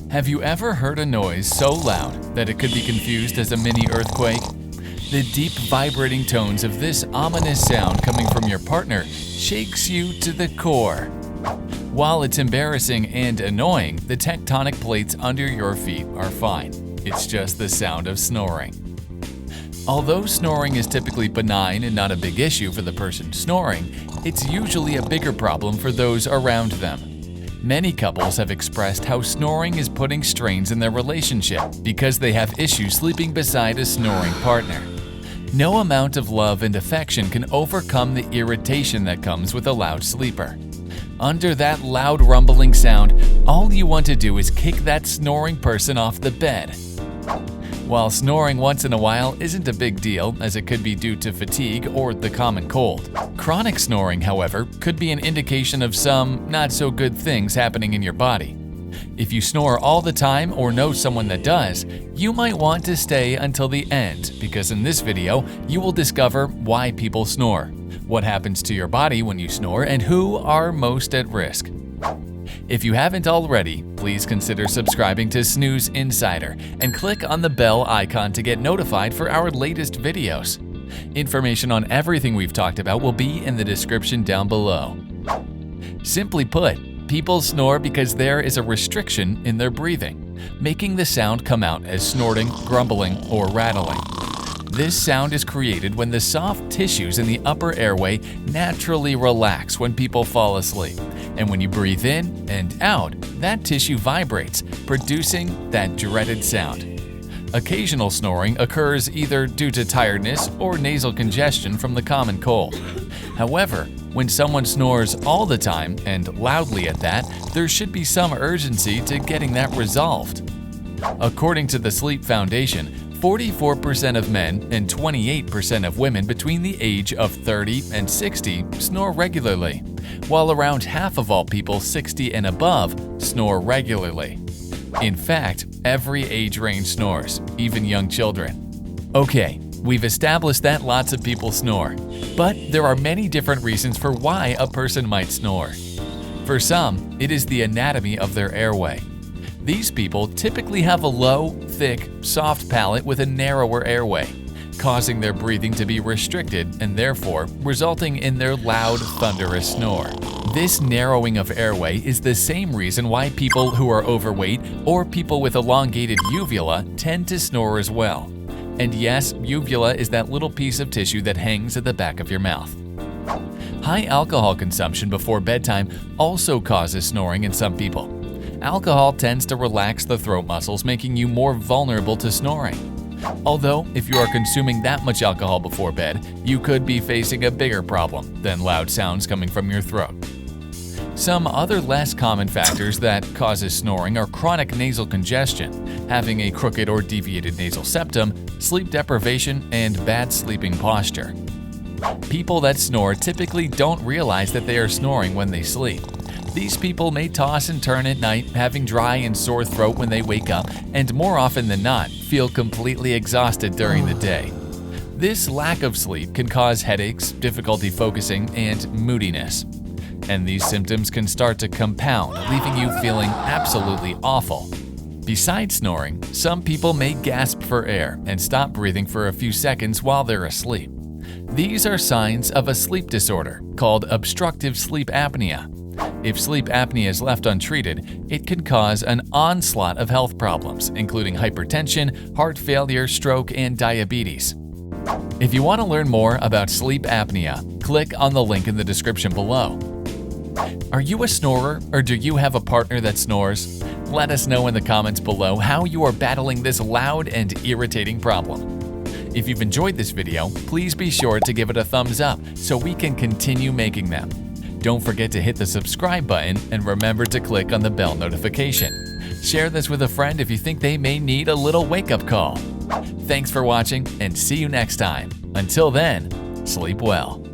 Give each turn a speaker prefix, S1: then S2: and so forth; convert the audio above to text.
S1: Have you ever heard a noise so loud that it could be confused as a mini earthquake? The deep vibrating tones of this ominous sound coming from your partner shakes you to the core. While it's embarrassing and annoying, the tectonic plates under your feet are fine. It's just the sound of snoring. Although snoring is typically benign and not a big issue for the person snoring, it's usually a bigger problem for those around them. Many couples have expressed how snoring is putting strains in their relationship because they have issues sleeping beside a snoring partner. No amount of love and affection can overcome the irritation that comes with a loud sleeper. Under that loud rumbling sound, all you want to do is kick that snoring person off the bed. While snoring once in a while isn't a big deal, as it could be due to fatigue or the common cold, chronic snoring, however, could be an indication of some not-so-good things happening in your body. If you snore all the time or know someone that does, you might want to stay until the end, because in this video, you will discover why people snore, what happens to your body when you snore, and who are most at risk. If you haven't already, please consider subscribing to Snooze Insider and click on the bell icon to get notified for our latest videos. Information on everything we've talked about will be in the description down below. Simply put, people snore because there is a restriction in their breathing, making the sound come out as snorting, grumbling, or rattling. This sound is created when the soft tissues in the upper airway naturally relax when people fall asleep, and when you breathe in and out, that tissue vibrates, producing that dreaded sound. Occasional snoring occurs either due to tiredness or nasal congestion from the common cold. However, when someone snores all the time, and loudly at that, there should be some urgency to getting that resolved. According to the Sleep Foundation, 44% of men and 28% of women between the age of 30 and 60 snore regularly, while around half of all people 60 and above snore regularly. In fact, every age range snores, even young children. Okay, we've established that lots of people snore, but there are many different reasons for why a person might snore. For some, it is the anatomy of their airway. These people typically have a low, thick, soft palate with a narrower airway, causing their breathing to be restricted and therefore resulting in their loud, thunderous snore. This narrowing of airway is the same reason why people who are overweight or people with elongated uvula tend to snore as well. And yes, uvula is that little piece of tissue that hangs at the back of your mouth. High alcohol consumption before bedtime also causes snoring in some people. Alcohol tends to relax the throat muscles, making you more vulnerable to snoring. Although, if you are consuming that much alcohol before bed, you could be facing a bigger problem than loud sounds coming from your throat. Some other less common factors that causes snoring are chronic nasal congestion, having a crooked or deviated nasal septum, sleep deprivation, and bad sleeping posture. People that snore typically don't realize that they are snoring when they sleep. These people may toss and turn at night, having dry and sore throat when they wake up, and more often than not, feel completely exhausted during the day. This lack of sleep can cause headaches, difficulty focusing, and moodiness. And these symptoms can start to compound, leaving you feeling absolutely awful. Besides snoring, some people may gasp for air and stop breathing for a few seconds while they're asleep. These are signs of a sleep disorder called obstructive sleep apnea. If sleep apnea is left untreated, it can cause an onslaught of health problems, including hypertension, heart failure, stroke, and diabetes. If you want to learn more about sleep apnea, click on the link in the description below. Are you a snorer, or do you have a partner that snores? Let us know in the comments below how you are battling this loud and irritating problem. If you've enjoyed this video, please be sure to give it a thumbs up so we can continue making them. Don't forget to hit the subscribe button and remember to click on the bell notification. Share this with a friend if you think they may need a little wake-up call. Thanks for watching and see you next time. Until then, sleep well.